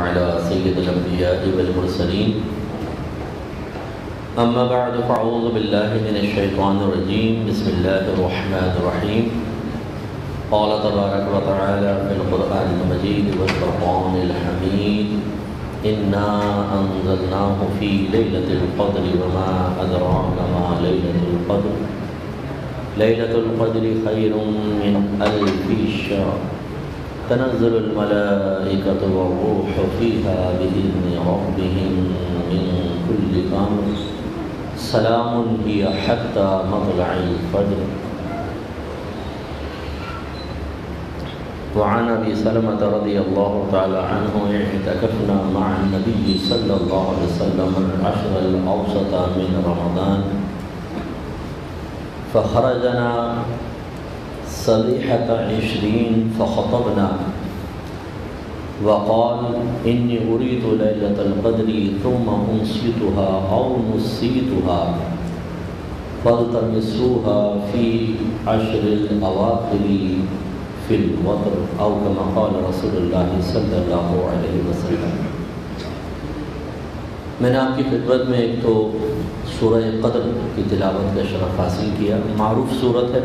على سيد الأنبياء والمرسلين أما بعد فأعوذ بالله من الشيطان الرجيم بسم الله الرحمن الرحيم قال تبارك وتعالى في القرآن المجيد والفرقان الحميد إنا أنزلناه في ليلة القدر وما أدراك ما ليلة القدر ليلة القدر خير من ألف شهر تنزل الملائكة والروح فيها بإذن ربهم من كل أمر سلام هي حتى مطلع الفجر. وعن أبي سلمة رضي الله تعالى عنه اعتكفنا مع النبي صلى الله عليه وسلم العشر الأوسط من رمضان فخرجنا صبيحة 20 فخطبنا وقال إني أريد ليلة القدر ثم أنسيتها أو نسيتها فالتمسوها في عشر الأواخر في الوتر أو كما قال رسول الله صلی اللہ علیہ وسلم. میں نے آپ کی خدمت میں ایک تو سورہ قدر کی تلاوت کا شرف حاصل کیا. معروف صورت ہے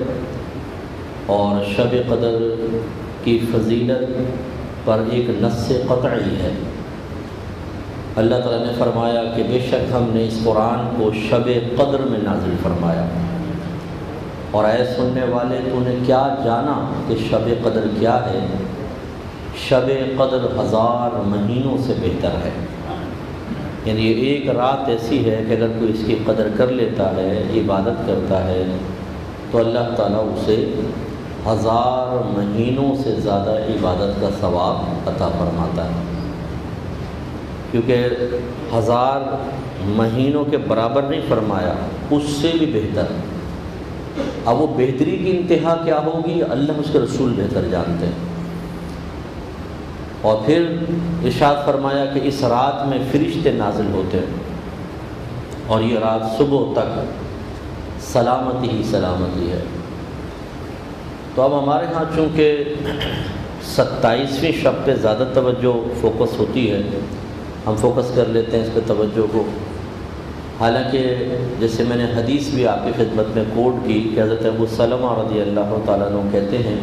اور شب قدر کی فضیلت پر ایک نص قطعی ہے. اللہ تعالیٰ نے فرمایا کہ بے شک ہم نے اس قرآن کو شب قدر میں نازل فرمایا. اور اے سننے والے تو نے کیا جانا کہ شب قدر کیا ہے؟ شب قدر 1000 مہینوں سے بہتر ہے. یعنی یہ ایک رات ایسی ہے کہ اگر کوئی اس کی قدر کر لیتا ہے، عبادت کرتا ہے، تو اللہ تعالیٰ اسے 1000 مہینوں سے زیادہ عبادت کا ثواب عطا فرماتا ہے. کیونکہ 1000 مہینوں کے برابر نہیں فرمایا، اس سے بھی بہتر. اب وہ بہتری کی انتہا کیا ہوگی اللہ اس کے رسول بہتر جانتے ہیں. اور پھر ارشاد فرمایا کہ اس رات میں فرشتے نازل ہوتے ہیں اور یہ رات صبح تک سلامتی ہی سلامتی ہے. تو اب ہمارے ہاں چونکہ 27ویں شب پہ زیادہ توجہ فوکس ہوتی ہے، ہم فوکس کر لیتے ہیں اس پہ توجہ کو. حالانکہ جیسے میں نے حدیث بھی آپ کی خدمت میں کوٹ کی کہ حضرت ابو سلمہ رضی اللہ تعالیٰ عنہ کہتے ہیں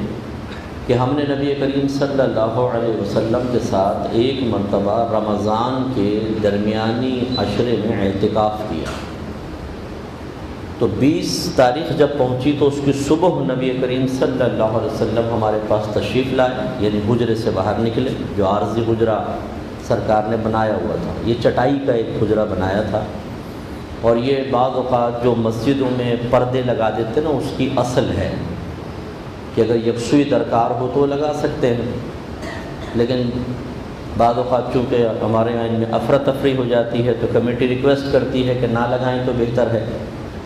کہ ہم نے نبی کریم صلی اللہ علیہ وسلم کے ساتھ ایک مرتبہ رمضان کے درمیانی عشرے میں اعتکاف کیا. تو 20 تاریخ جب پہنچی تو اس کی صبح نبی کریم صلی اللہ علیہ وسلم ہمارے پاس تشریف لائے، یعنی حجرے سے باہر نکلے. جو عارضی حجرہ سرکار نے بنایا ہوا تھا، یہ چٹائی کا ایک حجرہ بنایا تھا. اور یہ بعض اوقات جو مسجدوں میں پردے لگا دیتے نا، اس کی اصل ہے کہ اگر یکسوئی درکار ہو تو لگا سکتے ہیں، لیکن بعض اوقات چونکہ ہمارے یہاں ان میں افراتفری ہو جاتی ہے تو کمیٹی ریکویسٹ کرتی ہے کہ نہ لگائیں تو بہتر ہے،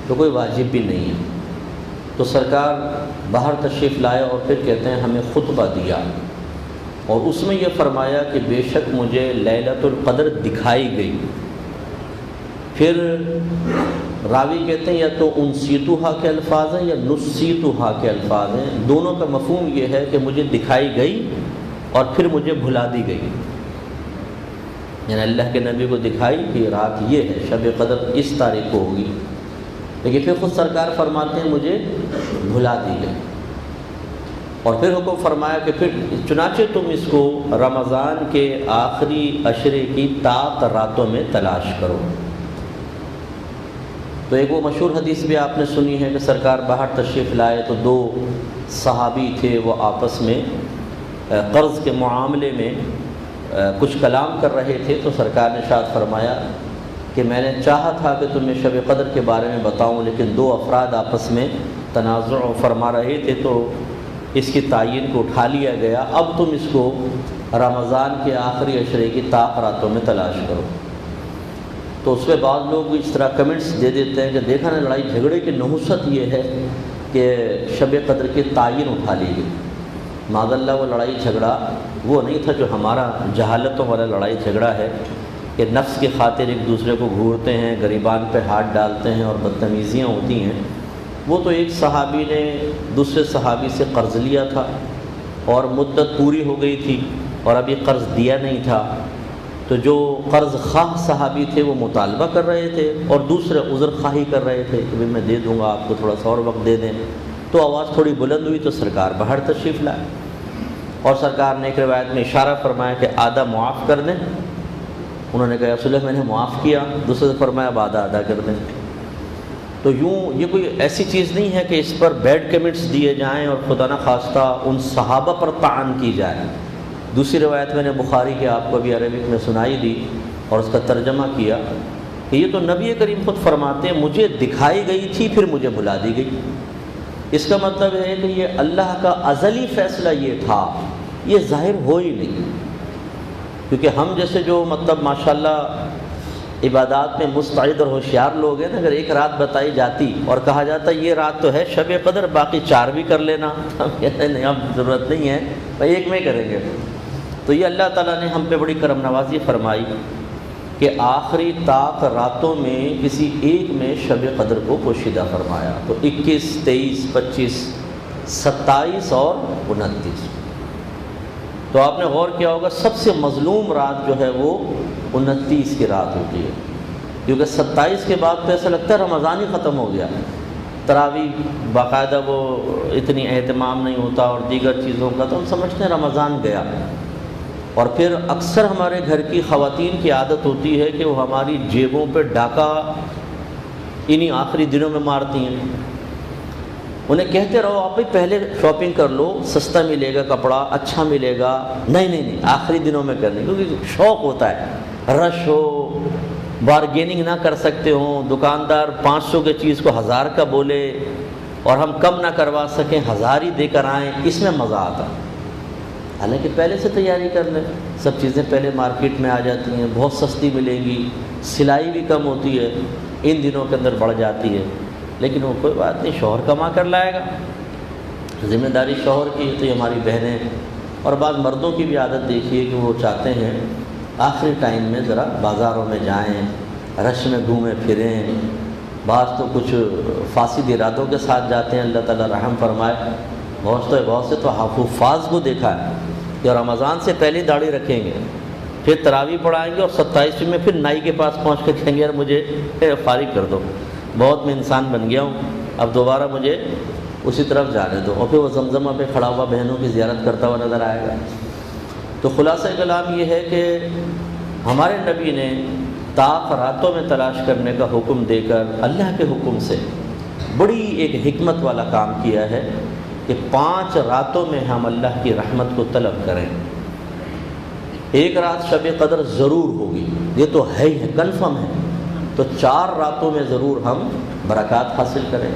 تو کوئی واجب بھی نہیں ہے. تو سرکار باہر تشریف لائے اور پھر کہتے ہیں ہمیں خطبہ دیا اور اس میں یہ فرمایا کہ بے شک مجھے لیلۃ القدر دکھائی گئی. پھر راوی کہتے ہیں یا تو انسیتوہا کے الفاظ ہیں یا نسیتوہا کے الفاظ ہیں. دونوں کا مفہوم یہ ہے کہ مجھے دکھائی گئی اور پھر مجھے بھلا دی گئی. یعنی اللہ کے نبی کو دکھائی کہ رات یہ ہے، شب قدر اس تاریخ کو ہوگی، لیکن پھر خود سرکار فرماتے ہیں مجھے بھلا دی گئی. اور پھر حکم فرمایا کہ پھر چنانچہ تم اس کو رمضان کے آخری عشرے کی طاق راتوں میں تلاش کرو. تو ایک وہ مشہور حدیث بھی آپ نے سنی ہے کہ سرکار باہر تشریف لائے تو 2 صحابی تھے، وہ آپس میں قرض کے معاملے میں کچھ کلام کر رہے تھے. تو سرکار نے ارشاد فرمایا کہ میں نے چاہا تھا کہ تمہیں شب قدر کے بارے میں بتاؤں، لیکن 2 افراد آپس میں تنازع فرما رہے تھے تو اس کی تعین کو اٹھا لیا گیا. اب تم اس کو رمضان کے آخری عشرے کی طاق راتوں میں تلاش کرو. تو اس پہ بعض لوگ اس طرح کمنٹس دے دیتے ہیں کہ دیکھا نا، لڑائی جھگڑے کی نحوست یہ ہے کہ شب قدر کی تعین اٹھا لی گئی. معاذ اللہ وہ لڑائی جھگڑا وہ نہیں تھا جو ہمارا جہالتوں والا لڑائی جھگڑا ہے کہ نفس کی خاطر ایک دوسرے کو گھورتے ہیں، غریبان پہ ہاتھ ڈالتے ہیں اور بدتمیزیاں ہوتی ہیں. وہ تو ایک صحابی نے دوسرے صحابی سے قرض لیا تھا اور مدت پوری ہو گئی تھی اور ابھی قرض دیا نہیں تھا. تو جو قرض خواہ صحابی تھے وہ مطالبہ کر رہے تھے اور دوسرے عذر خواہی کر رہے تھے کہ میں دے دوں گا، آپ کو تھوڑا سا اور وقت دے دیں۔ تو آواز تھوڑی بلند ہوئی تو سرکار باہر تشریف لائے اور سرکار نے ایک روایت میں اشارہ فرمایا کہ آدھا معاف کر دیں۔ انہوں نے کہا رسول اللہ میں نے معاف کیا، دوسرے سے فرمایا اب آدھا ادا کر دیں۔ تو یوں یہ کوئی ایسی چیز نہیں ہے کہ اس پر بیڈ کمنٹس دیے جائیں اور خدا نخواستہ ان صحابہ پر طعن کی جائے۔ دوسری روایت میں نے بخاری کے آپ کو ابھی عربک میں سنائی دی اور اس کا ترجمہ کیا کہ یہ تو نبی کریم خود فرماتے ہیں مجھے دکھائی گئی تھی پھر مجھے بلا دی گئی۔ اس کا مطلب ہے کہ یہ اللہ کا ازلی فیصلہ یہ تھا، یہ ظاہر ہو ہی نہیں، کیونکہ ہم جیسے جو مطلب ماشاءاللہ عبادات میں مستعد اور ہوشیار لوگ ہیں نا، اگر ایک رات بتائی جاتی اور کہا جاتا یہ رات تو ہے شب قدر، باقی 4 بھی کر لینا، ہم کہتے ہیں نہیں اب ضرورت نہیں ہے بھائی ایک میں کریں گے۔ تو یہ اللہ تعالیٰ نے ہم پہ بڑی کرم نوازی فرمائی کہ آخری طاق راتوں میں کسی ایک میں شب قدر کو پوشیدہ فرمایا، تو 21، 23، 25، 27 اور 29۔ تو آپ نے غور کیا ہوگا سب سے مظلوم رات جو ہے وہ 29 کی رات ہوتی ہے، کیونکہ 27 کے بعد تو ایسا لگتا ہے رمضان ہی ختم ہو گیا۔ تراویح باقاعدہ وہ اتنی اہتمام نہیں ہوتا اور دیگر چیزوں کا، تو ہم سمجھتے ہیں رمضان گیا۔ اور پھر اکثر ہمارے گھر کی خواتین کی عادت ہوتی ہے کہ وہ ہماری جیبوں پہ ڈاکہ انہی آخری دنوں میں مارتی ہیں۔ انہیں کہتے رہو آپ بھی پہلے شاپنگ کر لو، سستا ملے گا کپڑا، اچھا ملے گا، نہیں آخری دنوں میں کرنی، کیونکہ شوق ہوتا ہے، رش ہو، بارگیننگ نہ کر سکتے ہوں، دکاندار 500 کے چیز کو 1000 کا بولے اور ہم کم نہ کروا سکیں، 1000 ہی دے کر آئیں، اس میں مزہ آتا۔ حالانکہ پہلے سے تیاری کر لیں، سب چیزیں پہلے مارکیٹ میں آ جاتی ہیں، بہت سستی ملیں گی، سلائی بھی کم ہوتی ہے، ان دنوں کے اندر بڑھ جاتی ہے، لیکن وہ کوئی بات نہیں، شوہر کما کر لائے گا، ذمہ داری شوہر کی ہے۔ تو یہ ہماری بہنیں اور بعض مردوں کی بھی عادت دیکھیے کہ وہ چاہتے ہیں آخری ٹائم میں ذرا بازاروں میں جائیں، رش میں گھومیں پھریں، بعض تو کچھ فاسد ارادوں کے ساتھ جاتے ہیں، اللہ تعالیٰ رحم فرمائے۔ بہت سے تو حفاظ کو دیکھا ہے کہ رمضان سے پہلے داڑھی رکھیں گے، پھر تراویح پڑھائیں گے اور 27ویں میں پھر نائی کے پاس پہنچ کے کہیں گے یار مجھے فارغ کر دو، بہت میں انسان بن گیا ہوں، اب دوبارہ مجھے اسی طرف جانے دو، اور پھر وہ زمزمہ پہ کھڑا ہوا بہنوں کی زیارت کرتا ہوا نظر آئے گا۔ تو خلاصہ کلام یہ ہے کہ ہمارے نبی نے طاق راتوں میں تلاش کرنے کا حکم دے کر اللہ کے حکم سے بڑی ایک حکمت والا کام کیا ہے کہ 5 راتوں میں ہم اللہ کی رحمت کو طلب کریں۔ ایک رات شب قدر ضرور ہوگی، یہ تو ہے ہی ہے، کنفرم ہے، تو 4 راتوں میں ضرور ہم برکات حاصل کریں۔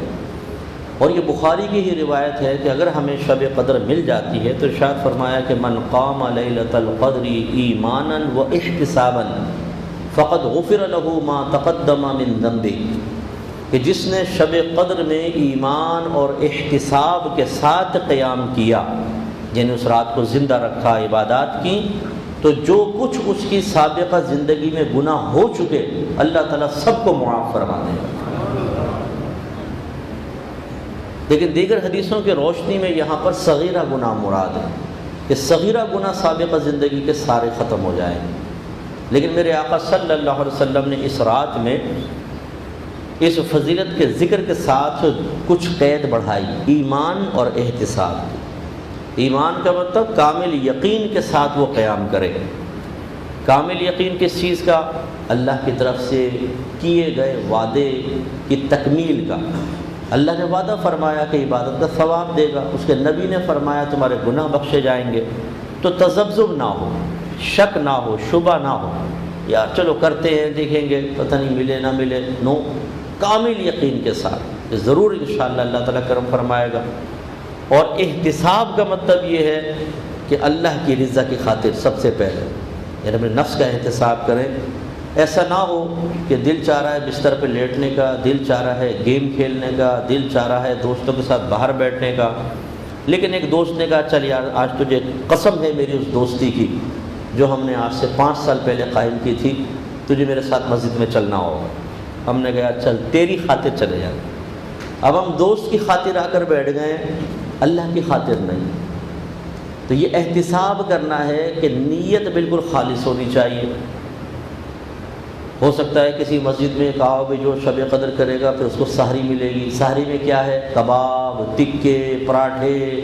اور یہ بخاری کی ہی روایت ہے کہ اگر ہمیں شب قدر مل جاتی ہے تو ارشاد فرمایا کہ من قام لیلۃ القدر ایمانا واحتسابا فقد غفر له ما تقدم من ذنبه، کہ جس نے شب قدر میں ایمان اور احتساب کے ساتھ قیام کیا، یعنی اس رات کو زندہ رکھا، عبادات کی، تو جو کچھ اس کی سابقہ زندگی میں گناہ ہو چکے اللہ تعالیٰ سب کو معاف فرما دے گا۔ لیکن دیگر حدیثوں کی روشنی میں یہاں پر صغیرہ گناہ مراد ہے کہ صغیرہ گناہ سابقہ زندگی کے سارے ختم ہو جائیں گے۔ لیکن میرے آقا صلی اللہ علیہ وسلم نے اس رات میں اس فضیلت کے ذکر کے ساتھ کچھ قید بڑھائی، ایمان اور احتساب کی۔ ایمان کا مطلب کامل یقین کے ساتھ وہ قیام کرے۔ کامل یقین کس چیز کا؟ اللہ کی طرف سے کیے گئے وعدے کی تکمیل کا۔ اللہ نے وعدہ فرمایا کہ عبادت کا ثواب دے گا، اس کے نبی نے فرمایا تمہارے گناہ بخشے جائیں گے، تو تذبذب نہ ہو، شک نہ ہو، شبہ نہ ہو، یار چلو کرتے ہیں دیکھیں گے پتہ نہیں ملے نہ ملے، نو، کامل یقین کے ساتھ ضرور انشاءاللہ اللہ تعالیٰ کرم فرمائے گا۔ اور احتساب کا مطلب یہ ہے کہ اللہ کی رضا کی خاطر سب سے پہلے یعنی اپنے نفس کا احتساب کریں۔ ایسا نہ ہو کہ دل چاہ رہا ہے بستر پہ لیٹنے کا، دل چاہ رہا ہے گیم کھیلنے کا، دل چاہ رہا ہے دوستوں کے ساتھ باہر بیٹھنے کا، لیکن ایک دوست نے کہا چل یار آج تجھے قسم ہے میری اس دوستی کی جو ہم نے آج سے 5 سال پہلے قائم کی تھی، تجھے میرے ساتھ مسجد میں چلنا ہوگا۔ ہم نے کہا چل تیری خاطر چلے جائیں۔ اب ہم دوست کی خاطر آ کر بیٹھ گئے، اللہ کی خاطر نہیں۔ تو یہ احتساب کرنا ہے کہ نیت بالکل خالص ہونی چاہیے، ہو سکتا ہے کسی مسجد میں کہا بھی جو شب قدر کرے گا پھر اس کو سحری ملے گی، سحری میں کیا ہے؟ کباب، ٹکے، پراٹھے،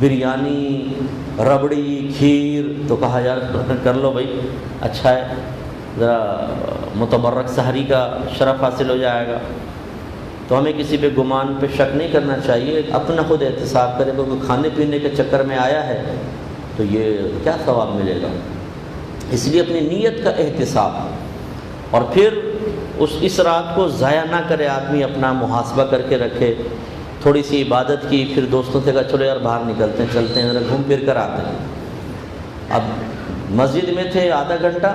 بریانی، ربڑی، کھیر۔ تو کہا یار کر لو بھائی، اچھا ہے، ذرا متبرک سحری کا شرف حاصل ہو جائے گا۔ تو ہمیں کسی پہ گمان پہ شک نہیں کرنا چاہیے، اپنا خود احتساب کرے، کیونکہ کھانے پینے کے چکر میں آیا ہے تو یہ کیا ثواب ملے گا؟ اس لیے اپنی نیت کا احتساب، اور پھر اس رات کو ضائع نہ کرے، آدمی اپنا محاسبہ کر کے رکھے۔ تھوڑی سی عبادت کی، پھر دوستوں سے کہا چلو یار باہر نکلتے ہیں، چلتے ہیں، ذرا گھوم پھر کر آتے ہیں۔ اب مسجد میں تھے آدھا گھنٹہ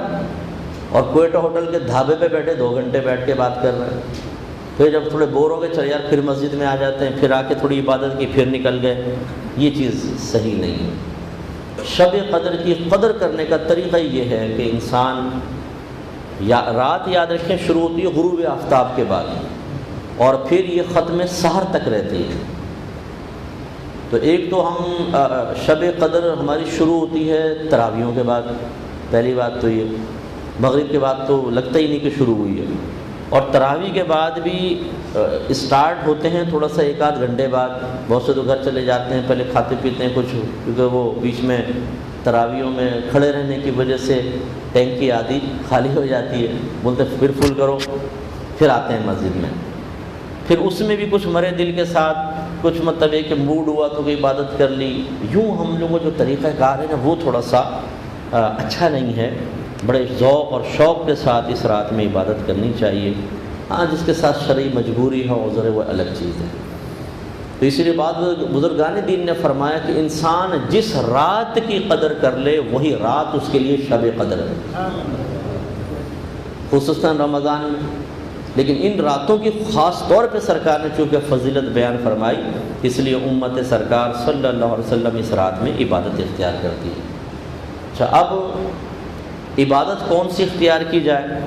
اور کوئٹہ ہوٹل کے ڈھابے پہ بیٹھے 2 گھنٹے بیٹھ کے بات کر رہے ہیں۔ پھر جب تھوڑے بور ہو گئے، چل یار پھر مسجد میں آ جاتے ہیں، پھر آ کے تھوڑی عبادت کی، پھر نکل گئے۔ یہ چیز صحیح نہیں ہے۔ شب قدر کی قدر کرنے کا طریقہ یہ ہے کہ انسان رات یاد رکھیں شروع ہوتی ہے غروب آفتاب کے بعد، اور پھر یہ ختم سحر تک رہتی ہے۔ تو ایک تو ہم شب قدر ہماری شروع ہوتی ہے تراویحوں کے بعد، پہلی بات تو یہ، مغرب کے بعد تو لگتا ہی نہیں کہ شروع ہوئی ہے، اور تراویح کے بعد بھی اسٹارٹ ہوتے ہیں تھوڑا سا 1-8 گھنٹے بعد۔ بہت سے تو گھر چلے جاتے ہیں، پہلے کھاتے پیتے ہیں کچھ، کیونکہ وہ بیچ میں تراویحوں میں کھڑے رہنے کی وجہ سے ٹینکی آدھی خالی ہو جاتی ہے، بولتے پھر فل کرو، پھر آتے ہیں مسجد میں۔ پھر اس میں بھی کچھ مرے دل کے ساتھ، کچھ مطلب ہے کہ موڈ ہوا تو کوئی عبادت کر لی۔ یوں ہم لوگوں جو طریقہ کار ہے نا وہ تھوڑا سا اچھا نہیں ہے۔ بڑے ذوق اور شوق کے ساتھ اس رات میں عبادت کرنی چاہیے۔ ہاں جس کے ساتھ شرعی مجبوری ہو عذر ہے وہ الگ چیز ہے۔ تو اسی لیے بعد بزرگان دین نے فرمایا کہ انسان جس رات کی قدر کر لے وہی رات اس کے لیے شب قدر ہے، خصوصاً رمضان میں۔ لیکن ان راتوں کی خاص طور پہ سرکار نے چونکہ فضیلت بیان فرمائی، اس لیے امت سرکار صلی اللہ علیہ وسلم اس رات میں عبادت اختیار کرتی ہے۔ اچھا، اب عبادت کون سی اختیار کی جائے؟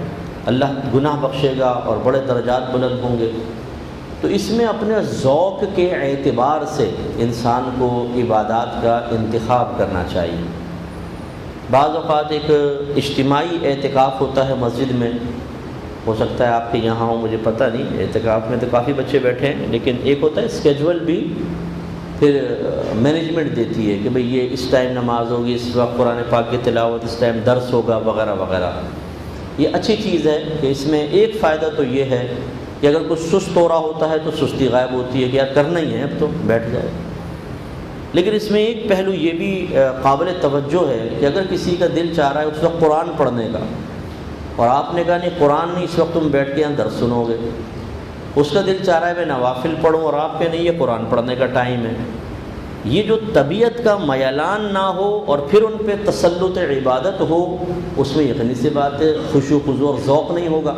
اللہ گناہ بخشے گا اور بڑے درجات بلند ہوں گے، تو اس میں اپنے ذوق کے اعتبار سے انسان کو عبادات کا انتخاب کرنا چاہیے۔ بعض اوقات ایک اجتماعی اعتکاف ہوتا ہے مسجد میں، ہو سکتا ہے آپ کے یہاں ہو، مجھے پتہ نہیں، اعتکاف میں تو کافی بچے بیٹھے ہیں، لیکن ایک ہوتا ہے اسکیجول بھی پھر مینجمنٹ دیتی ہے کہ بھئی یہ اس ٹائم نماز ہوگی، اس وقت قرآن پاک کی تلاوت، اس ٹائم درس ہوگا، وغیرہ وغیرہ۔ یہ اچھی چیز ہے کہ اس میں ایک فائدہ تو یہ ہے کہ اگر کچھ سست ہو رہا ہوتا ہے تو سستی غائب ہوتی ہے کہ یار کرنا ہی ہے اب تو بیٹھ جائے۔ لیکن اس میں ایک پہلو یہ بھی قابل توجہ ہے کہ اگر کسی کا دل چاہ رہا ہے اس وقت قرآن پڑھنے کا، اور آپ نے کہا نہیں قرآن نہیں، اس وقت تم بیٹھ کے یہاں درس سنو گے، اس کا دل چاہ رہا ہے میں نوافل پڑھوں، اور آپ کے نہیں یہ قرآن پڑھنے کا ٹائم ہے، یہ جو طبیعت کا میلان نہ ہو اور پھر ان پہ تسلط عبادت ہو، اس میں یقینی سی بات ہے خشوع و خضوع اور ذوق نہیں ہوگا،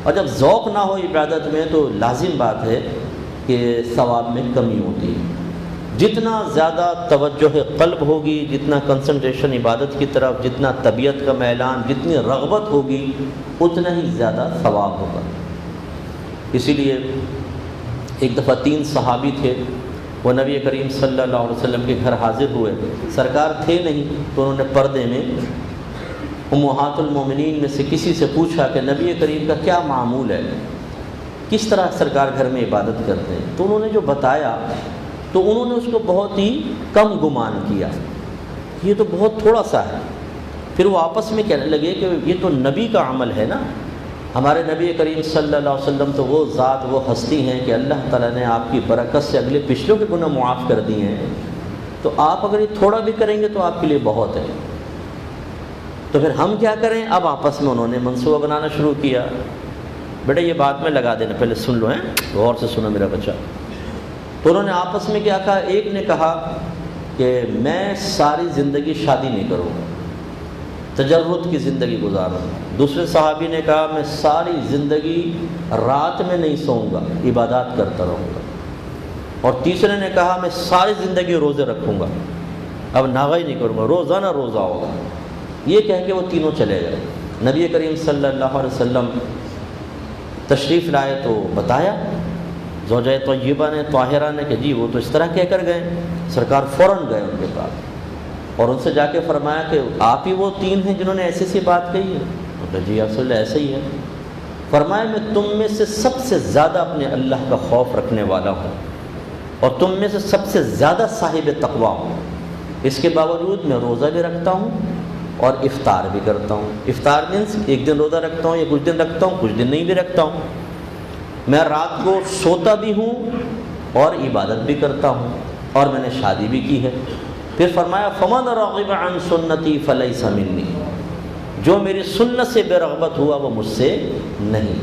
اور جب ذوق نہ ہو عبادت میں تو لازم بات ہے کہ ثواب میں کمی ہوتی ہے۔ جتنا زیادہ توجہ قلب ہوگی، جتنا کنسنٹریشن عبادت کی طرف، جتنا طبیعت کا میلان، جتنی رغبت ہوگی، اتنا ہی زیادہ ثواب ہوگا۔ اسی لیے ایک دفعہ 3 صحابی تھے، وہ نبی کریم صلی اللہ علیہ وسلم کے گھر حاضر ہوئے، سرکار تھے نہیں، تو انہوں نے پردے میں امہات المومنین میں سے کسی سے پوچھا کہ نبی کریم کا کیا معمول ہے، کس طرح سرکار گھر میں عبادت کرتے ہیں؟ تو انہوں نے جو بتایا تو انہوں نے اس کو بہت ہی کم گمان کیا، یہ تو بہت تھوڑا سا ہے۔ پھر وہ آپس میں کہنے لگے کہ یہ تو نبی کا عمل ہے نا، ہمارے نبی کریم صلی اللہ علیہ وسلم تو وہ ذات، وہ ہستی ہیں کہ اللہ تعالیٰ نے آپ کی برکت سے اگلے پچھلوں کے گناہ معاف کر دیے ہیں، تو آپ اگر یہ تھوڑا بھی کریں گے تو آپ کے لیے بہت ہے، تو پھر ہم کیا کریں؟ اب آپس میں انہوں نے منصوبہ بنانا شروع کیا۔ بیٹا یہ بات میں لگا دینا، پہلے سن لو، غور سے سنو میرا بچہ۔ تو انہوں نے آپس میں کیا کہا، ایک نے کہا کہ میں ساری زندگی شادی نہیں کروں گا، تجرد کی زندگی گزاروں گا۔ دوسرے صحابی نے کہا میں ساری زندگی رات میں نہیں سوؤں گا، عبادات کرتا رہوں گا۔ اور تیسرے نے کہا میں ساری زندگی روزے رکھوں گا، اب ناغہ ہی نہیں کروں گا، روزانہ روزہ ہوگا۔ یہ کہہ کے وہ تینوں چلے گئے۔ نبی کریم صلی اللہ علیہ وسلم تشریف لائے تو بتایا زوجہ طیبہ نے، طاہرہ نے، کہ جی وہ تو اس طرح کہہ کر گئے۔ سرکار فوراً گئے ان کے پاس اور ان سے جا کے فرمایا کہ آپ ہی وہ 3 ہیں جنہوں نے ایسی سی بات کہی ہے؟ جی رسول اللہ ایسا ہی ہے. فرمایا میں تم میں سے سب سے زیادہ اپنے اللہ کا خوف رکھنے والا ہوں اور تم میں سے سب سے زیادہ صاحب تقویٰ ہوں. اس کے باوجود میں روزہ بھی رکھتا ہوں اور افطار بھی کرتا ہوں. افطار مینس ایک دن روزہ رکھتا ہوں یا کچھ دن رکھتا ہوں, کچھ دن نہیں بھی رکھتا ہوں. میں رات کو سوتا بھی ہوں اور عبادت بھی کرتا ہوں اور میں نے شادی بھی کی ہے. پھر فرمایا فمن رغب عن سنتی فلیس منی, جو میری سنت سے بے رغبت ہوا وہ مجھ سے نہیں.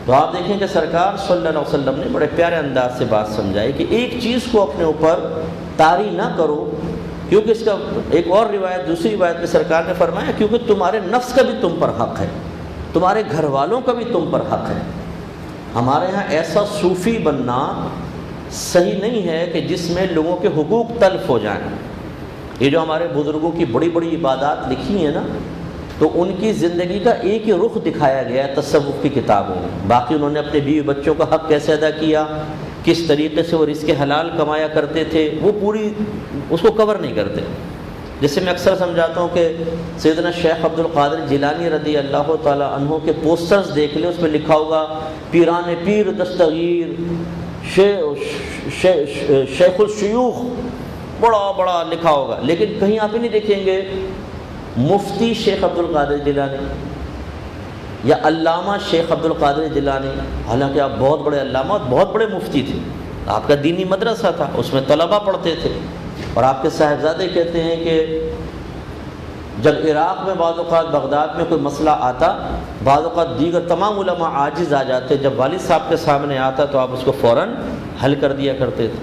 تو آپ دیکھیں کہ سرکار صلی اللہ علیہ وسلم نے بڑے پیارے انداز سے بات سمجھائی کہ ایک چیز کو اپنے اوپر طاری نہ کرو, کیونکہ اس کا ایک اور روایت, دوسری روایت میں سرکار نے فرمایا کیونکہ تمہارے نفس کا بھی تم پر حق ہے, تمہارے گھر والوں کا بھی تم پر حق ہے. ہمارے ہاں ایسا صوفی بننا صحیح نہیں ہے کہ جس میں لوگوں کے حقوق تلف ہو جائیں. یہ جو ہمارے بزرگوں کی بڑی بڑی عبادات لکھی ہیں نا, تو ان کی زندگی کا ایک ہی رخ دکھایا گیا ہے تصوف کی کتابوں میں. باقی انہوں نے اپنے بیوی بچوں کا حق کیسے ادا کیا, کس طریقے سے وہ رزق حلال کمایا کرتے تھے, وہ پوری اس کو کور نہیں کرتے. جیسے میں اکثر سمجھاتا ہوں کہ سیدنا شیخ عبد القادر جیلانی رضی اللہ تعالیٰ عنہ کے پوسٹرز دیکھ لیں, اس میں لکھا ہوگا پیران پیر دستگیر, شیخ الشیوخ, بڑا بڑا لکھا ہوگا. لیکن کہیں آپ ہی نہیں دیکھیں گے مفتی شیخ عبد القادر جیلانی یا علامہ شیخ عبد القادر جیلانی. حالانکہ آپ بہت بڑے علامہ, بہت بڑے مفتی تھے, آپ کا دینی مدرسہ تھا, اس میں طلبہ پڑھتے تھے. اور آپ کے صاحبزادے کہتے ہیں کہ جب عراق میں بعض اوقات بغداد میں کوئی مسئلہ آتا, بعض اوقات دیگر تمام علماء عاجز آ جاتے, جب والد صاحب کے سامنے آتا تو آپ اس کو فوراً حل کر دیا کرتے تھے.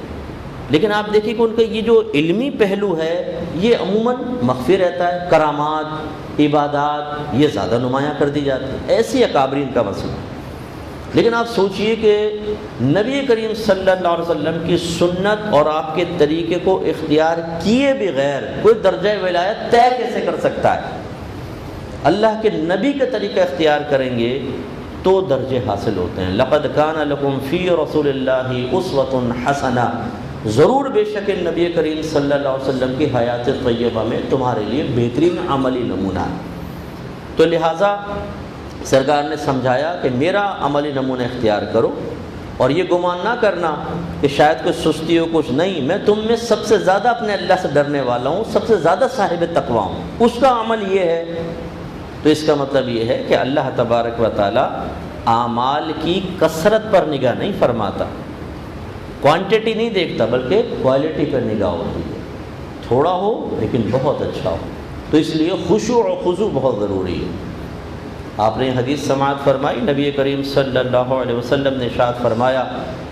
لیکن آپ دیکھیں کہ ان کا یہ جو علمی پہلو ہے یہ عموماً مخفی رہتا ہے. کرامات, عبادات یہ زیادہ نمایاں کر دی جاتی ہے, ایسی اکابرین کا مسئلہ. لیکن آپ سوچئے کہ نبی کریم صلی اللہ علیہ وسلم کی سنت اور آپ کے طریقے کو اختیار کیے بغیر کوئی درجہ ولایت طے کیسے کر سکتا ہے؟ اللہ کے نبی کا طریقہ اختیار کریں گے تو درجے حاصل ہوتے ہیں. لقد کان لکم فی رسول اللہ اسوۃ حسنہ, ضرور بے شک نبی کریم صلی اللہ علیہ وسلم کی حیات طیبہ میں تمہارے لیے بہترین عملی نمونہ ہے. تو لہٰذا سرکار نے سمجھایا کہ میرا عملی نمونہ اختیار کرو اور یہ گمان نہ کرنا کہ شاید کوئی سستی ہو, کچھ نہیں. میں تم میں سب سے زیادہ اپنے اللہ سے ڈرنے والا ہوں, سب سے زیادہ صاحب تقویٰ ہوں. اس کا عمل یہ ہے. تو اس کا مطلب یہ ہے کہ اللہ تبارک و تعالیٰ اعمال کی کثرت پر نگاہ نہیں فرماتا, کوانٹٹی نہیں دیکھتا, بلکہ کوالٹی پر نگاہ ہوتی ہے. تھوڑا ہو لیکن بہت اچھا ہو. تو اس لیے خشوع و خضوع بہت ضروری ہے. آپ نے حدیث سماعت فرمائی, نبی کریم صلی اللہ علیہ وسلم نے ارشاد فرمایا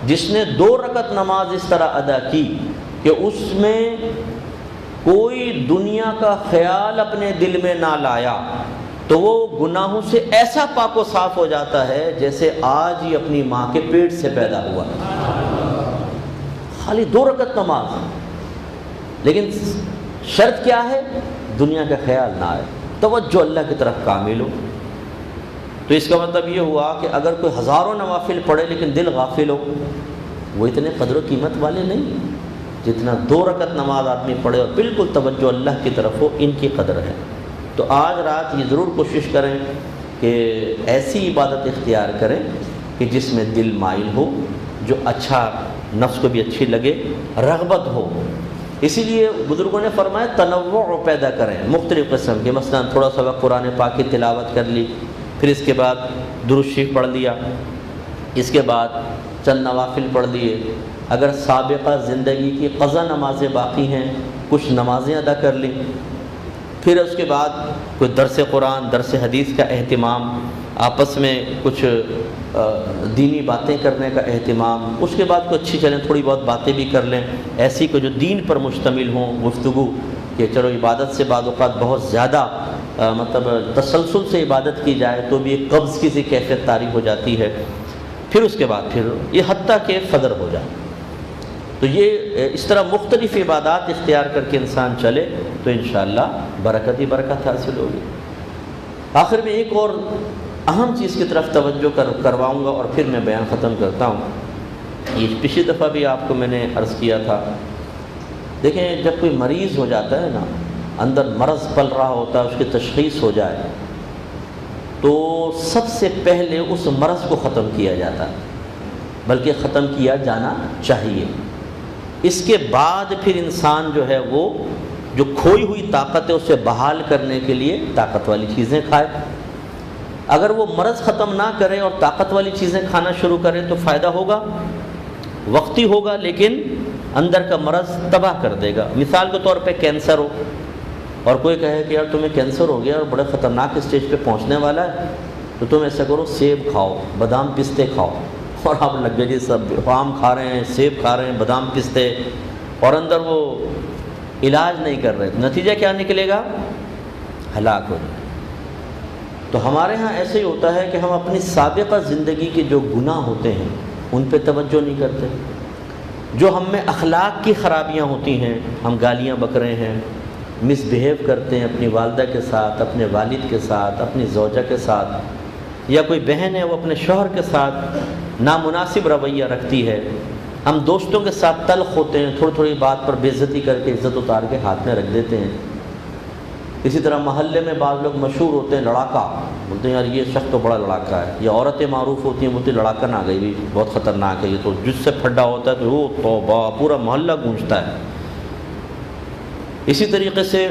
جس نے 2 رکعت نماز اس طرح ادا کی کہ اس میں کوئی دنیا کا خیال اپنے دل میں نہ لایا, تو وہ گناہوں سے ایسا پاک و صاف ہو جاتا ہے جیسے آج ہی اپنی ماں کے پیٹ سے پیدا ہوا. خالی 2 رکعت نماز, لیکن شرط کیا ہے؟ دنیا کا خیال نہ آئے, توجہ اللہ کی طرف کامل ہو. تو اس کا مطلب یہ ہوا کہ اگر کوئی ہزاروں نوافل پڑھے لیکن دل غافل ہو, وہ اتنے قدر و قیمت والے نہیں جتنا 2 رکعت نماز آدمی پڑھے اور بالکل توجہ اللہ کی طرف ہو, ان کی قدر ہے. تو آج رات یہ ضرور کوشش کریں کہ ایسی عبادت اختیار کریں کہ جس میں دل مائل ہو, جو اچھا, نفس کو بھی اچھی لگے, رغبت ہو. اسی لیے بزرگوں نے فرمایا تنوع پیدا کریں, مختلف قسم کے. مثلا تھوڑا سا وقت قرآن پاک کی تلاوت کر لی, پھر اس کے بعد درود شریف پڑھ لیا, اس کے بعد چند نوافل پڑھ لیے. اگر سابقہ زندگی کی قضا نمازیں باقی ہیں, کچھ نمازیں ادا کر لیں. پھر اس کے بعد کوئی درس قرآن, درس حدیث کا اہتمام, آپس میں کچھ دینی باتیں کرنے کا اہتمام. اس کے بعد کوئی اچھی چلیں, تھوڑی بہت باتیں بھی کر لیں ایسی کہ جو دین پر مشتمل ہوں, گفتگو کہ چلو عبادت سے بعض اوقات بہت زیادہ مطلب تسلسل سے عبادت کی جائے تو بھی ایک قبض کی سی کیفیت طاری ہو جاتی ہے. پھر اس کے بعد پھر یہ حتیٰ کہ فجر ہو جائے. تو یہ اس طرح مختلف عبادات اختیار کر کے انسان چلے تو انشاءاللہ برکت ہی برکت حاصل ہوگی. آخر میں ایک اور اہم چیز کی طرف توجہ کرواؤں گا اور پھر میں بیان ختم کرتا ہوں. یہ پچھلی دفعہ بھی آپ کو میں نے عرض کیا تھا. دیکھیں, جب کوئی مریض ہو جاتا ہے نا, اندر مرض پل رہا ہوتا ہے, اس کی تشخیص ہو جائے تو سب سے پہلے اس مرض کو ختم کیا جاتا، بلکہ ختم کیا جانا چاہیے۔ اس کے بعد پھر انسان جو ہے وہ جو کھوئی ہوئی طاقت ہے اسے بحال کرنے کے لیے طاقت والی چیزیں کھائے۔ اگر وہ مرض ختم نہ کرے اور طاقت والی چیزیں کھانا شروع کرے تو فائدہ ہوگا، وقتی ہوگا، لیکن اندر کا مرض تباہ کر دے گا۔ مثال کے طور پہ کینسر ہو اور کوئی کہے کہ یار تمہیں کینسر ہو گیا اور بڑے خطرناک اسٹیج پہ پہنچنے والا ہے، تو تم ایسا کرو سیب کھاؤ، بادام پستے کھاؤ، اور آپ لگ گئے جی سب آم کھا رہے ہیں، سیب کھا رہے ہیں، بادام پستے، اور اندر وہ علاج نہیں کر رہے، نتیجہ کیا نکلے گا؟ ہلاک ہو جائے۔ تو ہمارے ہاں ایسے ہی ہوتا ہے کہ ہم اپنی سابقہ زندگی کے جو گناہ ہوتے ہیں ان پہ توجہ نہیں کرتے، جو ہم میں اخلاق کی خرابیاں ہوتی ہیں، ہم گالیاں بک رہے ہیں، مس بہیو کرتے ہیں اپنی والدہ کے ساتھ، اپنے والد کے ساتھ، اپنی زوجہ کے ساتھ، یا کوئی بہن ہے وہ اپنے شوہر کے ساتھ نامناسب رویہ رکھتی ہے، ہم دوستوں کے ساتھ تلخ ہوتے ہیں، تھوڑی تھوڑی بات پر بے عزتی کر کے عزت اتار کے ہاتھ میں رکھ دیتے ہیں۔ اسی طرح محلے میں بعض لوگ مشہور ہوتے ہیں لڑاکا، بولتے ہیں یار یہ شخص تو بڑا لڑاکا ہے، یا عورتیں معروف ہوتی ہیں بولتی لڑاکن آ گئی بھی بہت خطرناک ہے یہ تو، جس سے پھڈا ہوتا ہے تو وہ توبہ پورا محلہ گونجتا ہے۔ اسی طریقے سے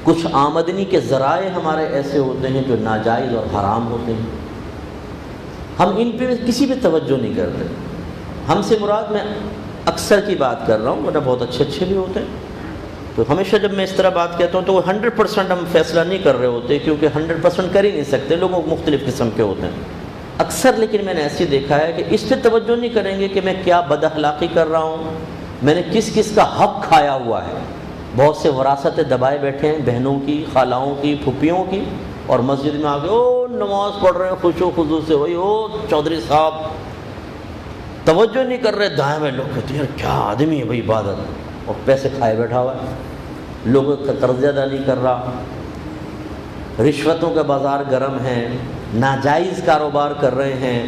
کچھ آمدنی کے ذرائع ہمارے ایسے ہوتے ہیں جو ناجائز اور حرام ہوتے ہیں، ہم ان پہ کسی پہ توجہ نہیں کرتے۔ ہم سے مراد میں اکثر کی بات کر رہا ہوں، ورنہ بہت اچھے اچھے بھی ہوتے ہیں۔ تو ہمیشہ جب میں اس طرح بات کہتا ہوں تو وہ 100% ہم فیصلہ نہیں کر رہے ہوتے، کیونکہ 100% کر ہی نہیں سکتے، لوگوں مختلف قسم کے ہوتے ہیں اکثر۔ لیکن میں نے ایسے دیکھا ہے کہ اس پہ توجہ نہیں کریں گے کہ میں کیا بد اخلاقی کر رہا ہوں، میں نے کس کس کا حق کھایا ہوا ہے۔ بہت سے وراثتیں دبائے بیٹھے ہیں، بہنوں کی، خالاؤں کی، پھپھیوں کی، اور مسجد میں آ کے او نماز پڑھ رہے ہیں خوش و خضوع سے، وہی او چودھری صاحب، توجہ نہیں کر رہے۔ دائیں بھائی لوگ کہتے ہیں یار کیا آدمی ہے بھائی، عبادت، اور پیسے کھائے بیٹھا ہوا ہے، لوگوں کا قرض ادا نہیں کر رہا، رشوتوں کا بازار گرم ہے، ناجائز کاروبار کر رہے ہیں،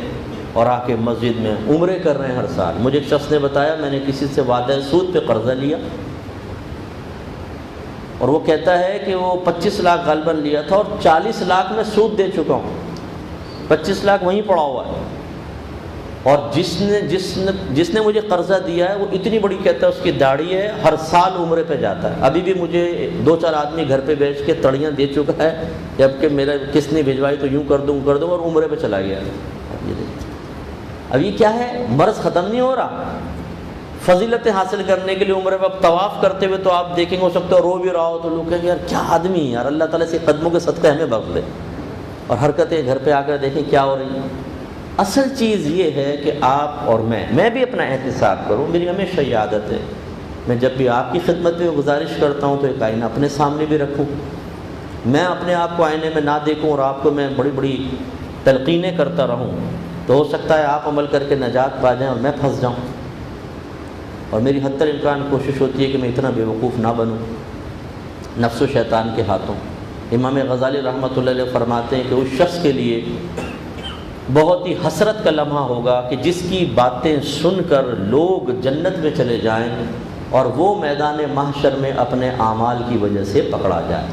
اور آ کے مسجد میں عمرے کر رہے ہیں ہر سال۔ مجھے ایک شخص نے بتایا میں نے کسی سے وعدہ سود پہ قرضہ لیا، اور وہ کہتا ہے کہ وہ 25 لاکھ غالباً لیا تھا اور 40 لاکھ میں سود دے چکا ہوں، 25 لاکھ وہیں پڑا ہوا ہے، اور جس نے مجھے قرضہ دیا ہے وہ اتنی بڑی کہتا ہے اس کی داڑھی ہے، ہر سال عمرے پہ جاتا ہے، ابھی بھی مجھے 2-4 آدمی گھر پہ بیچ کے تڑیاں دے چکا ہے، جب کہ میرا کس نے بھجوائی تو یوں کر دوں اور عمرے پہ چلا گیا۔ اب یہ کیا ہے؟ مرض ختم نہیں ہو رہا۔ فضیلتیں حاصل کرنے کے لیے عمرے پہ اب طواف کرتے ہوئے تو آپ دیکھیں گے ہو سکتا ہے رو بھی رہا ہو تو لوگ کہیں گے یار کیا آدمی ہے یار، اللہ تعالیٰ سے قدموں کے صدقے ہمیں بخش دے، اور حرکتیں گھر پہ آ کر دیکھیں کیا ہو رہی ہیں۔ اصل چیز یہ ہے کہ آپ اور میں بھی اپنا احتساب کروں۔ میری ہمیشہ یہ عادت ہے، میں جب بھی آپ کی خدمت میں گزارش کرتا ہوں تو ایک آئینہ اپنے سامنے بھی رکھوں، میں اپنے آپ کو آئینے میں نہ دیکھوں اور آپ کو میں بڑی بڑی تلقینیں کرتا رہوں، تو ہو سکتا ہے آپ عمل کر کے نجات پا جائیں اور میں پھنس جاؤں۔ اور میری حتی الامکان کوشش ہوتی ہے کہ میں اتنا بیوقوف نہ بنوں نفس و شیطان کے ہاتھوں۔ امام غزالی رحمۃ اللہ علیہ فرماتے ہیں کہ اس شخص کے لیے بہت ہی حسرت کا لمحہ ہوگا کہ جس کی باتیں سن کر لوگ جنت میں چلے جائیں اور وہ میدان محشر میں اپنے اعمال کی وجہ سے پکڑا جائے،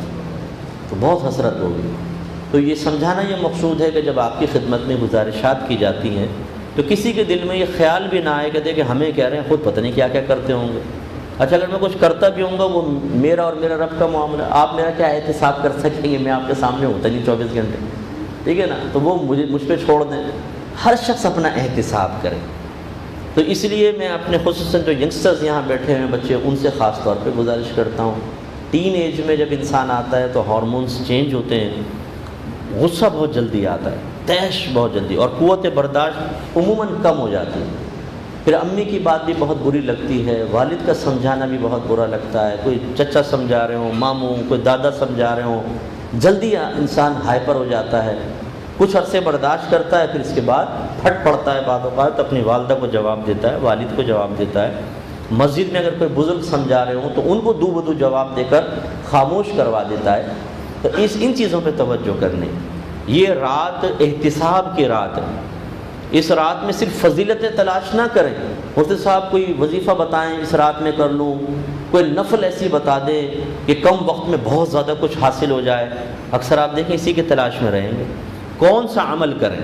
تو بہت حسرت ہوگی۔ تو یہ سمجھانا یہ مقصود ہے کہ جب آپ کی خدمت میں گزارشات کی جاتی ہیں تو کسی کے دل میں یہ خیال بھی نہ آئے کہ ہمیں کہہ رہے ہیں، خود پتہ نہیں کیا کیا کرتے ہوں گے۔ اچھا اگر میں کچھ کرتا بھی ہوں گا وہ میرا اور میرا رب کا معاملہ، آپ میرا کیا احتساب کر سکیں گے؟ میں آپ کے سامنے ہوتا نہیں 24 گھنٹے، ٹھیک ہے نا؟ تو وہ مجھ پہ چھوڑ دیں، ہر شخص اپنا احتساب کرے۔ تو اس لیے میں اپنے خصوصاً جو ینگسٹرز یہاں بیٹھے ہیں بچے، ان سے خاص طور پہ گزارش کرتا ہوں، ٹین ایج میں جب انسان آتا ہے تو ہارمونز چینج ہوتے ہیں، غصہ بہت جلدی آتا ہے، طیش بہت جلدی، اور قوت برداشت عموماً کم ہو جاتی ہے۔ پھر امی کی بات بھی بہت بری لگتی ہے، والد کا سمجھانا بھی بہت برا لگتا ہے، کوئی چچا سمجھا رہے ہوں، ماموں، کوئی دادا سمجھا رہے ہوں، جلدی انسان ہائپر ہو جاتا ہے، کچھ عرصے برداشت کرتا ہے، پھر اس کے بعد پھٹ پڑتا ہے، بعض اوقات اپنی والدہ کو جواب دیتا ہے، والد کو جواب دیتا ہے۔ مسجد میں اگر کوئی بزرگ سمجھا رہے ہوں تو ان کو دو بدو جواب دے کر خاموش کروا دیتا ہے۔ تو ان چیزوں پہ توجہ کرنی۔ یہ رات احتساب کی رات ہے، اس رات میں صرف فضیلتیں تلاش نہ کریں، مفتی صاحب کوئی وظیفہ بتائیں اس رات میں کر لوں، کوئی نفل ایسی بتا دیں کہ کم وقت میں بہت زیادہ کچھ حاصل ہو جائے. اکثر آپ دیکھیں اسی کی تلاش میں رہیں گے کون سا عمل کریں.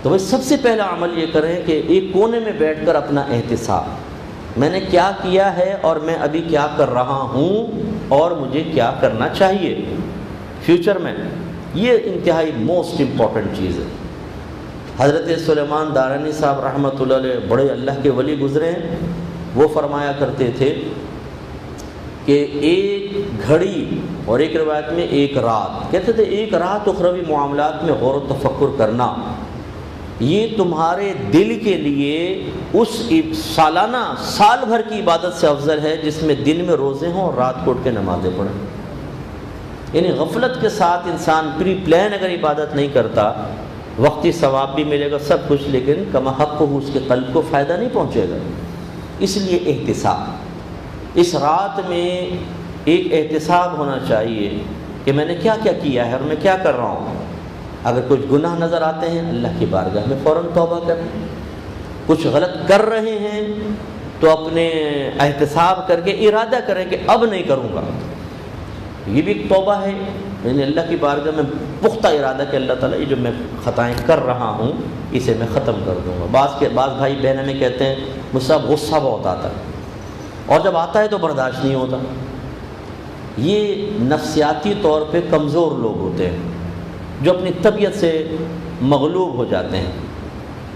تو بھائی سب سے پہلا عمل یہ کریں کہ ایک کونے میں بیٹھ کر اپنا احتساب, میں نے کیا کیا ہے اور میں ابھی کیا کر رہا ہوں اور مجھے کیا کرنا چاہیے فیوچر میں. یہ انتہائی موسٹ امپورٹنٹ چیز ہے. حضرت سلیمان دارانی صاحب رحمۃ اللہ علیہ بڑے اللہ کے ولی گزرے ہیں. وہ فرمایا کرتے تھے کہ ایک گھڑی اور ایک روایت میں ایک رات, کہتے تھے ایک رات اخروی معاملات میں غور و تفکر کرنا یہ تمہارے دل کے لیے اس سالانہ سال بھر کی عبادت سے افضل ہے جس میں دن میں روزے ہوں اور رات کو اٹھ کے نمازیں پڑھیں. یعنی غفلت کے ساتھ انسان پری پلان اگر عبادت نہیں کرتا, وقتی ثواب بھی ملے گا سب کچھ, لیکن کما حق کو اس کے قلب کو فائدہ نہیں پہنچے گا. اس لیے احتساب, اس رات میں ایک احتساب ہونا چاہیے کہ میں نے کیا کیا کیا ہے اور میں کیا کر رہا ہوں. اگر کچھ گناہ نظر آتے ہیں اللہ کی بارگاہ میں فوراً توبہ کریں. کچھ غلط کر رہے ہیں تو اپنے احتساب کر کے ارادہ کریں کہ اب نہیں کروں گا. یہ بھی ایک توبہ ہے, یعنی اللہ کی بارگاہ میں پختہ ارادہ کہ اللہ تعالیٰ یہ جو میں خطائیں کر رہا ہوں اسے میں ختم کر دوں گا. بعض بھائی بہنیں میں کہتے ہیں مجھ سے غصہ بہت آتا ہے اور جب آتا ہے تو برداشت نہیں ہوتا. یہ نفسیاتی طور پہ کمزور لوگ ہوتے ہیں جو اپنی طبیعت سے مغلوب ہو جاتے ہیں,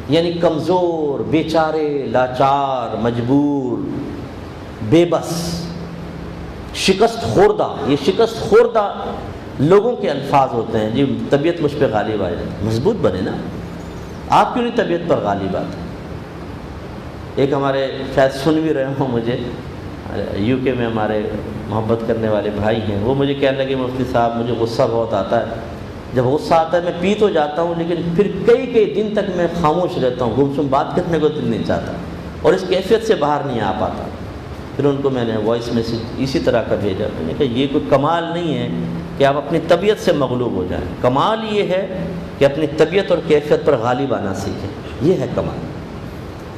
یعنی کمزور, بیچارے, لاچار, مجبور, بے بس, شکست خوردہ. یہ شکست خوردہ لوگوں کے الفاظ ہوتے ہیں. جی طبیعت مجھ پہ غالب آ جائے, مضبوط بنے نا, آپ کیوں نہیں طبیعت پر غالب آتے. ایک ہمارے شاید سن بھی رہے ہوں مجھے, یو کے میں ہمارے محبت کرنے والے بھائی ہیں, وہ مجھے کہنے لگے مفتی صاحب مجھے غصہ بہت آتا ہے. جب غصہ آتا ہے میں پی تو جاتا ہوں لیکن پھر کئی دن تک میں خاموش رہتا ہوں, گمسم بات کرنے کو دل نہیں چاہتا اور اس کیفیت سے باہر نہیں آ پاتا. پھر ان کو میں نے وائس میسج اسی طرح کا بھیجا. میں نے کہا یہ کوئی کمال نہیں ہے کہ آپ اپنی طبیعت سے مغلوب ہو جائیں. کمال یہ ہے کہ اپنی طبیعت اور کیفیت پر غالب آنا سیکھیں. یہ ہے کمال.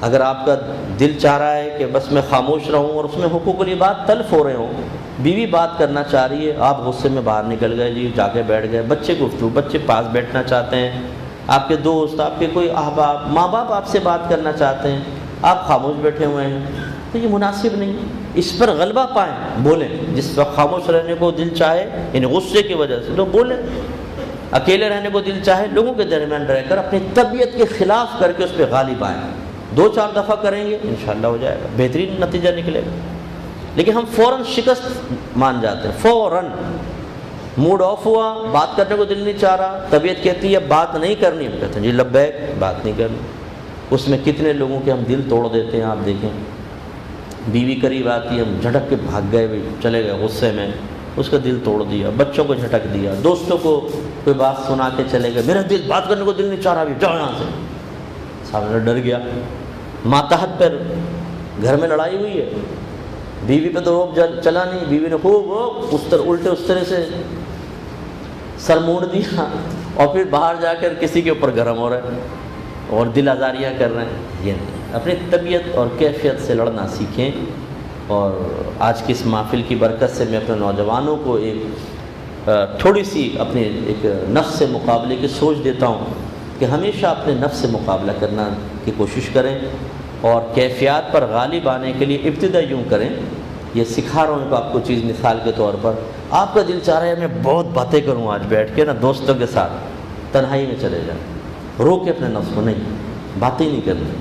اگر آپ کا دل چاہ رہا ہے کہ بس میں خاموش رہوں اور اس میں حقوق العباد تلف ہو رہے ہوں, بیوی بات کرنا چاہ رہی ہے, آپ غصے میں باہر نکل گئے, جی جا کے بیٹھ گئے, بچے پاس بیٹھنا چاہتے ہیں, آپ کے دوست, آپ کے کوئی احباب, ماں باپ آپ سے بات کرنا چاہتے ہیں, آپ خاموش بیٹھے ہوئے ہیں, تو یہ مناسب نہیں. اس پر غلبہ پائیں, بولیں. جس وقت خاموش رہنے کو دل چاہے, یعنی غصے کی وجہ سے, تو بولیں. اکیلے رہنے کو دل چاہے, لوگوں کے درمیان رہ کر اپنی طبیعت کے خلاف کر کے اس پہ غالب آئیں. 2-4 دفعہ کریں گے انشاءاللہ ہو جائے گا, بہترین نتیجہ نکلے گا. لیکن ہم فوراً شکست مان جاتے ہیں. فوراً موڈ آف ہوا, بات کرنے کو دل نہیں چاہ رہا, طبیعت کہتی ہے بات نہیں کرنی, ہم کہتے ہیں جی لبیک, بات نہیں کرنی. اس میں کتنے لوگوں کے ہم دل توڑ دیتے ہیں. آپ دیکھیں بیوی قریب آتی ہے, ہم جھٹک کے بھاگ گئے, بھی چلے گئے غصے میں, اس کا دل توڑ دیا. بچوں کو جھٹک دیا, دوستوں کو کوئی بات سنا کے چلے گئے, میرا دل بات کرنے کو دل نہیں چاہ رہا, بھی جاؤ یہاں سے. سامنے ڈر گیا. ماتحت پر گھر میں لڑائی ہوئی ہے, بیوی پہ تو روب چلا نہیں, بیوی نے خوب الٹے اس طرح سے سر موڑ دیا اور پھر باہر جا کر کسی کے اوپر گرم ہو رہے ہیں اور دل آزاریاں کر رہے ہیں. یہ نہیں. اپنی طبیعت اور کیفیت سے لڑنا سیکھیں. اور آج کی اس محفل کی برکت سے میں اپنے نوجوانوں کو ایک تھوڑی سی اپنے ایک نفس سے مقابلے کی سوچ دیتا ہوں کہ ہمیشہ اپنے نفس سے مقابلہ کرنا کی کوشش کریں اور کیفیات پر غالب آنے کے لیے ابتدا یوں کریں. یہ سکھا رہا ہوں آپ کو چیز مثال کے طور پر. آپ کا دل چاہ رہا ہے میں بہت باتیں کروں آج بیٹھ کے نا دوستوں کے ساتھ, تنہائی میں چلے جائیں, رو کے اپنے نفس کو, نہیں باتیں نہیں کرنی.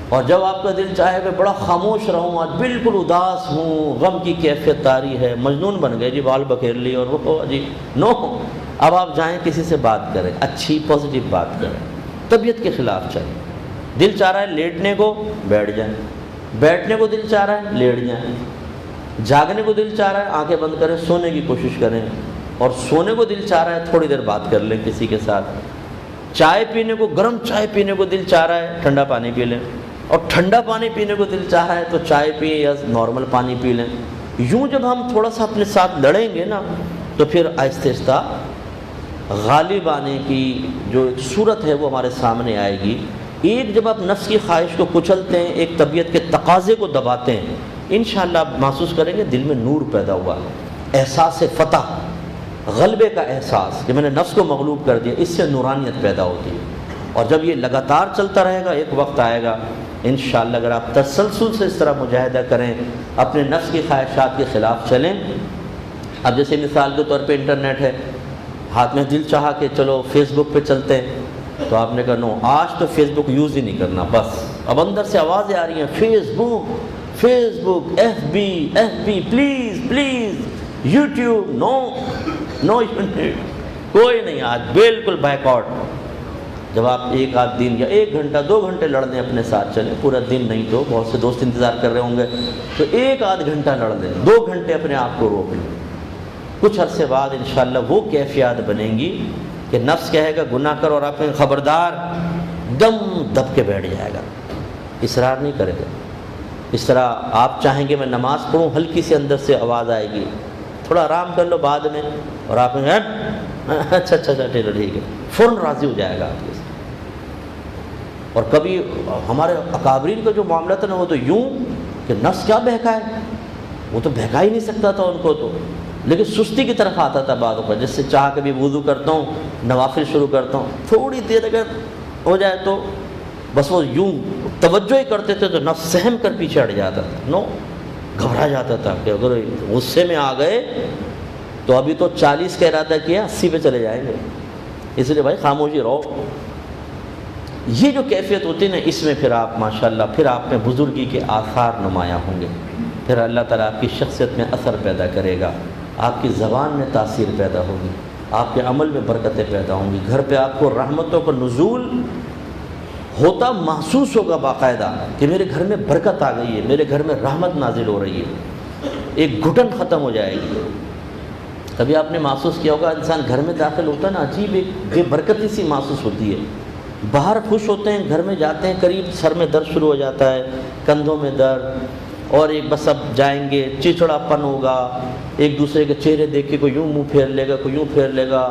اور جب آپ کا دل چاہے کہ بڑا خاموش رہوں, آج بالکل اداس ہوں, غم کی کیفیت طاری ہے, مجنون بن گئے, جی بال بکھیر لی اور وہ جی نو, اب آپ جائیں کسی سے بات کریں, اچھی پازیٹیو بات کریں, طبیعت کے خلاف چلیں. دل چاہ رہا ہے لیٹنے کو, بیٹھ جائیں. بیٹھنے کو دل چاہ رہا ہے, لیٹ جائیں. جاگنے کو دل چاہ رہا ہے, آنکھیں بند کریں, سونے کی کوشش کریں. اور سونے کو دل چاہ رہا ہے, تھوڑی دیر بات کر لیں کسی کے ساتھ. چائے پینے کو, گرم چائے پینے کو دل چاہ رہا ہے, ٹھنڈا پانی پی لیں. اور ٹھنڈا پانی پینے کو دل چاہ رہا ہے تو چائے پئیں یا نارمل پانی پی لیں. یوں جب ہم تھوڑا سا اپنے ساتھ لڑیں گے نا, تو پھر آہستہ آہستہ غالب آنے کی جو ایک صورت ہے وہ ہمارے سامنے آئے گی. ایک جب آپ نفس کی خواہش کو کچلتے ہیں, ایک طبیعت کے تقاضے کو دباتے ہیں, انشاءاللہ آپ محسوس کریں گے دل میں نور پیدا ہوا، احساس فتح، غلبے کا احساس کہ میں نے نفس کو مغلوب کر دیا، اس سے نورانیت پیدا ہوتی ہے۔ اور جب یہ لگاتار چلتا رہے گا، ایک وقت آئے گا انشاءاللہ اگر آپ تسلسل سے اس طرح مجاہدہ کریں، اپنے نفس کی خواہشات کے خلاف چلیں۔ اب جیسے مثال کے طور پہ انٹرنیٹ ہے، ہاتھ میں دل چاہا کہ چلو فیس بک پہ چلتے ہیں، تو آپ نے کہا نو، آج تو فیس بک یوز ہی نہیں کرنا، بس اب اندر سے آوازیں آ رہی ہیں Facebook F B please YouTube no کوئی نہیں، آج بالکل بائیکاٹ۔ جب آپ ایک آدھ دن یا 1 گھنٹہ 2 گھنٹے لڑ لیں اپنے ساتھ، چلیں پورا دن نہیں تو بہت سے دوست انتظار کر رہے ہوں گے، تو 1 آدھ گھنٹہ لڑ لیں، 2 گھنٹے اپنے آپ کو روک لیں، کچھ عرصے بعد انشاءاللہ وہ کیفیات بنیں گی کہ نفس کہے گا گناہ کر اور آپ خبردار، دم دب کے بیٹھ جائے گا، اصرار نہیں کرے گا۔ اس طرح آپ چاہیں گے میں نماز پڑھوں، ہلکی سی اندر سے آواز آئے گی، تھوڑا آرام کر لو بعد میں، اور آپ اچھا ٹھیک ہے، فوراً راضی ہو جائے گا آپ کے ساتھ۔ اور کبھی ہمارے اکابرین کا جو معاملہ تھا نا، وہ تو یوں کہ نفس کیا بہکائے، وہ تو بہکا ہی نہیں سکتا تھا ان کو تو، لیکن سستی کی طرف آتا تھا بعض اوقات، جس سے چاہ کبھی وضو کرتا ہوں، نوافل شروع کرتا ہوں، تھوڑی دیر اگر ہو جائے تو بس وہ یوں توجہ ہی کرتے تھے تو نفس سہم کر پیچھے ہٹ جاتا تھا، گھبرا جاتا تھا کہ اگر غصے میں آ گئے تو ابھی تو 40 کا ارادہ کیا، 80 پہ چلے جائیں گے، اس لیے بھائی خاموشی رہو۔ یہ جو کیفیت ہوتی ہے نا، اس میں پھر آپ ماشاءاللہ پھر آپ میں بزرگی کے آثار نمایاں ہوں گے، پھر اللہ تعالیٰ آپ کی شخصیت میں اثر پیدا کرے گا، آپ کی زبان میں تاثیر پیدا ہوگی، آپ کے عمل میں برکتیں پیدا ہوں گی، گھر پہ آپ کو رحمتوں کا نزول ہوتا محسوس ہوگا باقاعدہ کہ میرے گھر میں برکت آ گئی ہے، میرے گھر میں رحمت نازل ہو رہی ہے، ایک گھٹن ختم ہو جائے گی۔ کبھی آپ نے محسوس کیا ہوگا انسان گھر میں داخل ہوتا ہے نا، عجیب ایک بے برکتی سی محسوس ہوتی ہے، باہر خوش ہوتے ہیں، گھر میں جاتے ہیں قریب سر میں درد شروع ہو جاتا ہے، کندھوں میں درد، اور ایک بس اب جائیں گے چچڑا پن ہوگا، ایک دوسرے کے چہرے دیکھ کے کوئی یوں منہ پھیر لے گا، کوئی یوں پھیر لے گا،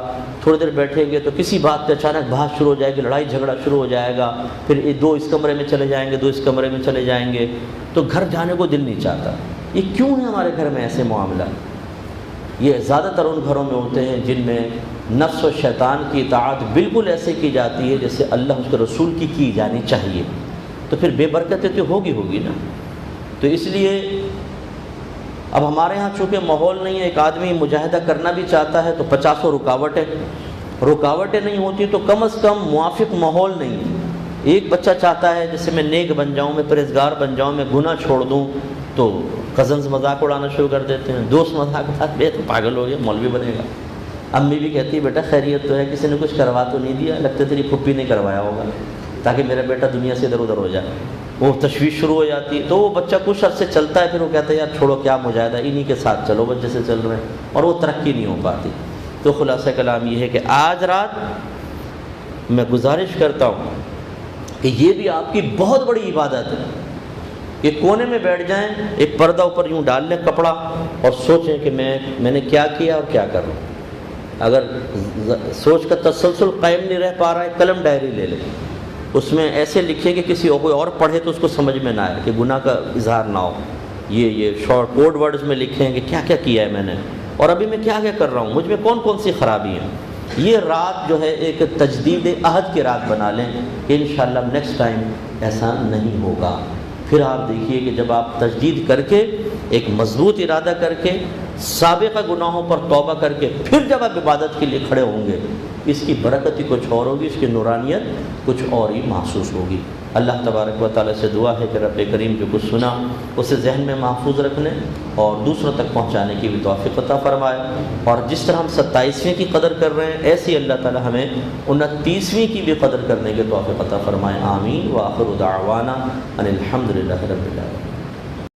تھوڑی دیر بیٹھیں گے تو کسی بات پہ اچانک بحث شروع ہو جائے گی، لڑائی جھگڑا شروع ہو جائے گا، پھر 2 اس کمرے میں چلے جائیں گے، 2 اس کمرے میں چلے جائیں گے، تو گھر جانے کو دل نہیں چاہتا۔ یہ کیوں ہے ہمارے گھر میں ایسے معاملہ؟ یہ زیادہ تر ان گھروں میں ہوتے ہیں جن میں نفس و شیطان کی اطاعت بالکل ایسے کی جاتی ہے جیسے اللہ اس کے رسول کی جانی چاہیے، تو پھر بے برکتیں تو ہوگی نا۔ تو اس لیے اب ہمارے ہاں چونکہ ماحول نہیں ہے، ایک آدمی مجاہدہ کرنا بھی چاہتا ہے تو 50 رکاوٹیں نہیں ہوتی، تو کم از کم موافق ماحول نہیں ہے۔ ایک بچہ چاہتا ہے جیسے میں نیک بن جاؤں، میں پرہیزگار بن جاؤں، میں گناہ چھوڑ دوں، تو کزنز مذاق اڑانا شروع کر دیتے ہیں، دوست مذاق اڑاتے ہیں، تو پاگل ہو گیا، مولوی بنے گا۔ امی بھی کہتی ہے بیٹا خیریت تو ہے، کسی نے کچھ کروا تو نہیں دیا، لگتا تیری پھپھی نے کروایا ہوگا تاکہ میرا بیٹا دنیا سے ادھر ادھر ہو جائے۔ وہ تشویش شروع ہو جاتی ہے، تو وہ بچہ کچھ عرصے چلتا ہے، پھر وہ کہتا ہے یار چھوڑو کیا مجاہدہ، انہی کے ساتھ چلو بس جیسے چل رہے ہیں، اور وہ ترقی نہیں ہو پاتی۔ تو خلاصہ کلام یہ ہے کہ آج رات میں گزارش کرتا ہوں کہ یہ بھی آپ کی بہت بڑی عبادت ہے کہ کونے میں بیٹھ جائیں، ایک پردہ اوپر یوں ڈال لیں کپڑا، اور سوچیں کہ میں نے کیا کیا اور کیا کر رہا ہوں۔ اگر سوچ کا تسلسل قائم نہیں رہ پا رہا ہے، قلم ڈائری لے لیں، اس میں ایسے لکھیں کہ کسی کوئی اور پڑھے تو اس کو سمجھ میں نہ آئے، کہ گناہ کا اظہار نہ ہو، یہ شارٹ کوڈ ورڈز میں لکھیں کہ کیا کیا کیا ہے میں نے، اور ابھی میں کیا کیا کر رہا ہوں، مجھ میں کون کون سی خرابی ہیں۔ یہ رات جو ہے ایک تجدید عہد کی رات بنا لیں کہ انشاءاللہ نیکسٹ ٹائم ایسا نہیں ہوگا۔ پھر آپ دیکھیے کہ جب آپ تجدید کر کے ایک مضبوط ارادہ کر کے سابقہ گناہوں پر توبہ کر کے پھر جب آپ عبادت کے لیے کھڑے ہوں گے، اس کی برکت ہی کچھ اور ہوگی، اس کی نورانیت کچھ اور ہی محسوس ہوگی۔ اللہ تبارک و تعالیٰ سے دعا ہے کہ رب کریم جو کچھ سنا اسے ذہن میں محفوظ رکھنے اور دوسروں تک پہنچانے کی بھی توفیق عطا فرمائے، اور جس طرح ہم 27ویں کی قدر کر رہے ہیں ایسی اللہ تعالیٰ ہمیں 29ویں کی بھی قدر کرنے کی توفیق عطا فرمائے۔ آمین۔ وآخر دعوانا ان الحمد للہ رب العالمین۔